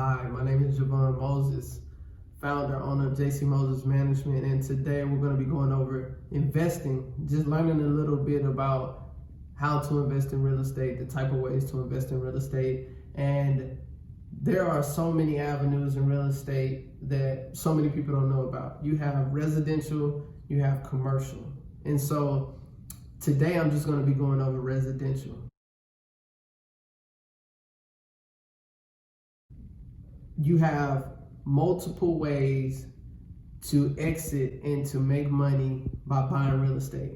Hi, my name is Javon Moses, founder, owner of JC Moses Management, and today we're going to be going over investing, just learning a little bit about how to invest in real estate, the type of ways to invest in real estate. And there are so many avenues in real estate that so many people don't know about. You have residential, you have commercial. And so today I'm just going to be going over residential. You have multiple ways to exit and to make money by buying real estate.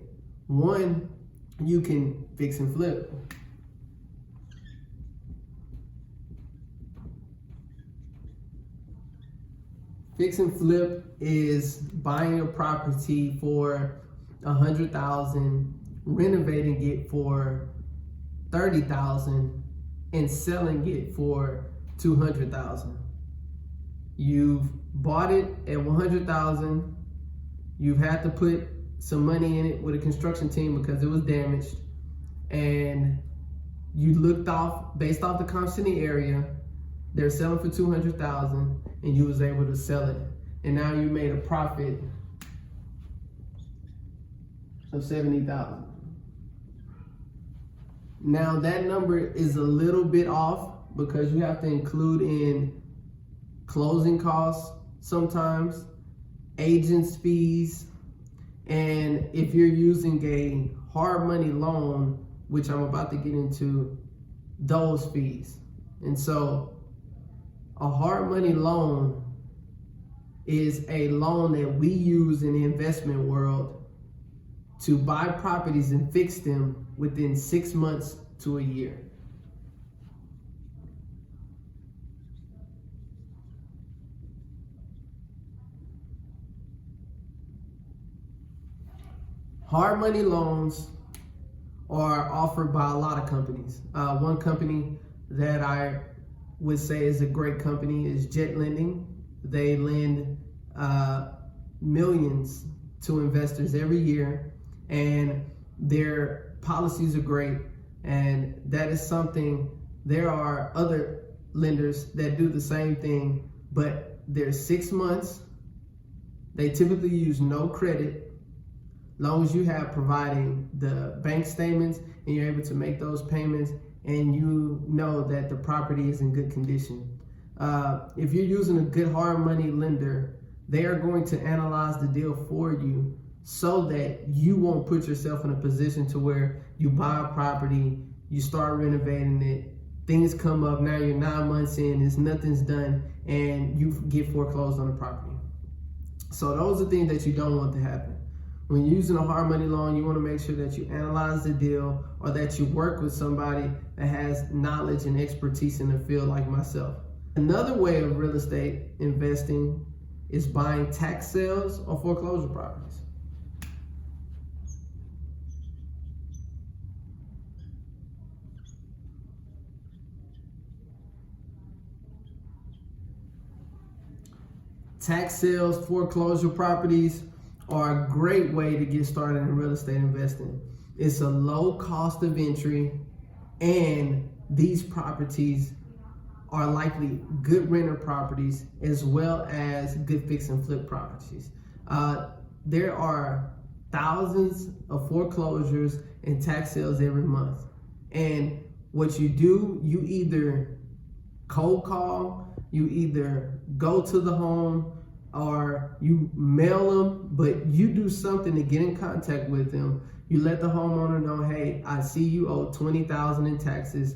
One, you can fix and flip. Fix and flip is buying a property for $100,000, renovating it for $30,000, and selling it for $200,000. You've bought it at $100,000. You've had to put some money in it with a construction team because it was damaged, and you looked off based off the comp city area. They're selling for $200,000, and you was able to sell it, and now you made a profit of $70,000. Now that number is a little bit off because you have to include in closing costs sometimes, agents fees, and if you're using a hard money loan, which I'm about to get into, those fees. And so a hard money loan is a loan that we use in the investment world to buy properties and fix them within 6 months to a year. Hard money loans are offered by a lot of companies. One company that I would say is a great company is Jet Lending. They lend millions to investors every year, and their policies are great. And that is something, there are other lenders that do the same thing, but they're 6 months. They typically use no credit. Long as you have providing the bank statements and you're able to make those payments and you know that the property is in good condition. If you're using a good hard money lender, they are going to analyze the deal for you so that you won't put yourself in a position to where you buy a property, you start renovating it, things come up, now you're 9 months in, nothing's done, and you get foreclosed on the property. So those are things that you don't want to happen. When you're using a hard money loan, you want to make sure that you analyze the deal or that you work with somebody that has knowledge and expertise in the field like myself. Another way of real estate investing is buying tax sales or foreclosure properties. Tax sales, foreclosure properties are a great way to get started in real estate investing. It's a low cost of entry, and these properties are likely good renter properties as well as good fix and flip properties. There are thousands of foreclosures and tax sales every month. And what you do, you either cold call, you either go to the home, or you mail them, but you do something to get in contact with them. You let the homeowner know, hey, I see you owe $20,000 in taxes.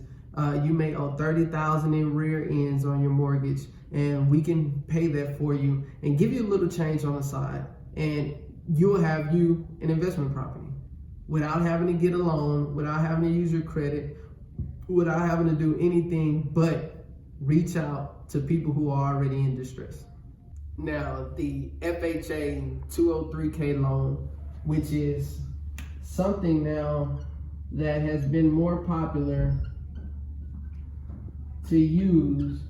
You may owe $30,000 in rear ends on your mortgage, and we can pay that for you and give you a little change on the side. And you'll have you an investment property without having to get a loan, without having to use your credit, without having to do anything but reach out to people who are already in distress. Now, the FHA 203K loan, which is something now that has been more popular to use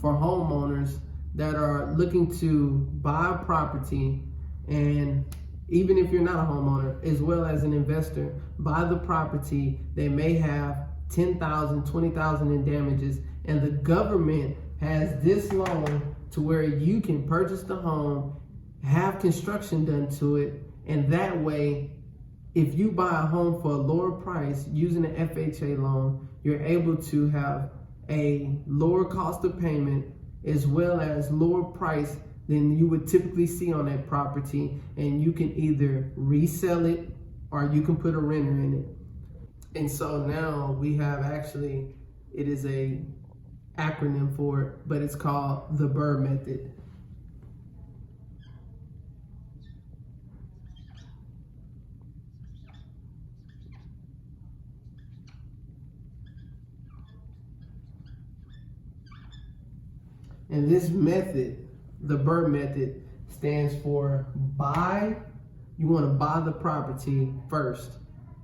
for homeowners that are looking to buy a property, and even if you're not a homeowner, as well as an investor, buy the property, they may have $10,000, $20,000 in damages, and the government has this loan to where you can purchase the home, have construction done to it, and that way, if you buy a home for a lower price using an FHA loan, you're able to have a lower cost of payment as well as lower price than you would typically see on that property, and you can either resell it or you can put a renter in it. And so now we have actually, it is a acronym for it, but it's called the Bur Method. And this method, the Bur Method, stands for buy. You want to buy the property first.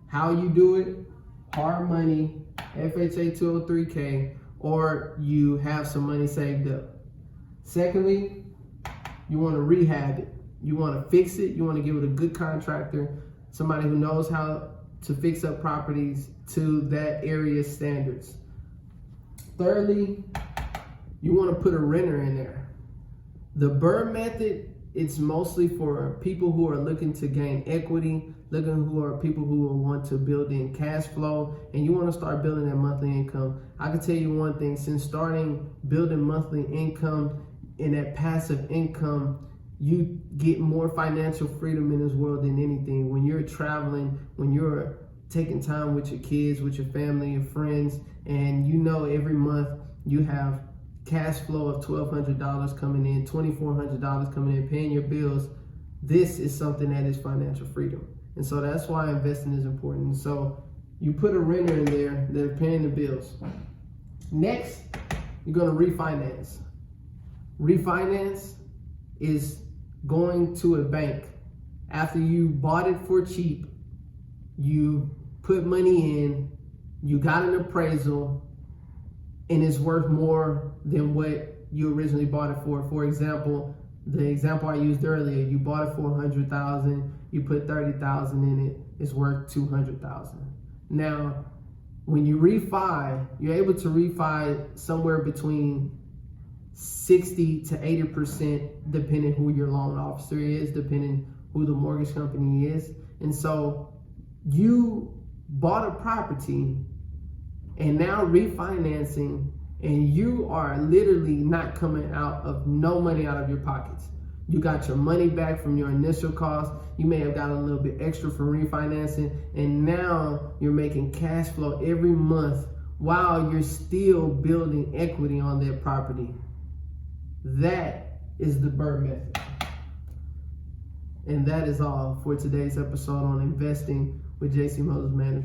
How you do it? Hard money, FHA 203K, or you have some money saved up. Secondly, you want to rehab it. You want to fix it. You want to give it a good contractor, somebody who knows how to fix up properties to that area's standards. Thirdly, you want to put a renter in there. The Bur Method, it's mostly for people who are looking to gain equity, people who will want to build in cash flow, and you want to start building that monthly income. I can tell you one thing, since starting building monthly income and that passive income, you get more financial freedom in this world than anything. When you're traveling, when you're taking time with your kids, with your family, your friends, and you know every month you have cash flow of $1,200 coming in, $2,400 coming in, paying your bills, this is something that is financial freedom. And so that's why investing is important. And so you put a renter in there, they're paying the bills. Next, you're gonna refinance. Refinance is going to a bank. After you bought it for cheap, you put money in, you got an appraisal, and it's worth more than what you originally bought it for. For example, the example I used earlier, you bought it for $100,000, you put $30,000 in it, it's worth $200,000. Now, when you refi, you're able to refi somewhere between 60 to 80%, depending who your loan officer is, depending who the mortgage company is. And so you bought a property and now refinancing, and you are literally not coming out of no money out of your pockets. You got your money back from your initial cost. You may have got a little bit extra from refinancing, and now you're making cash flow every month while you're still building equity on that property. That is the Bur Method. And that is all for today's episode on investing with JC Moses Management.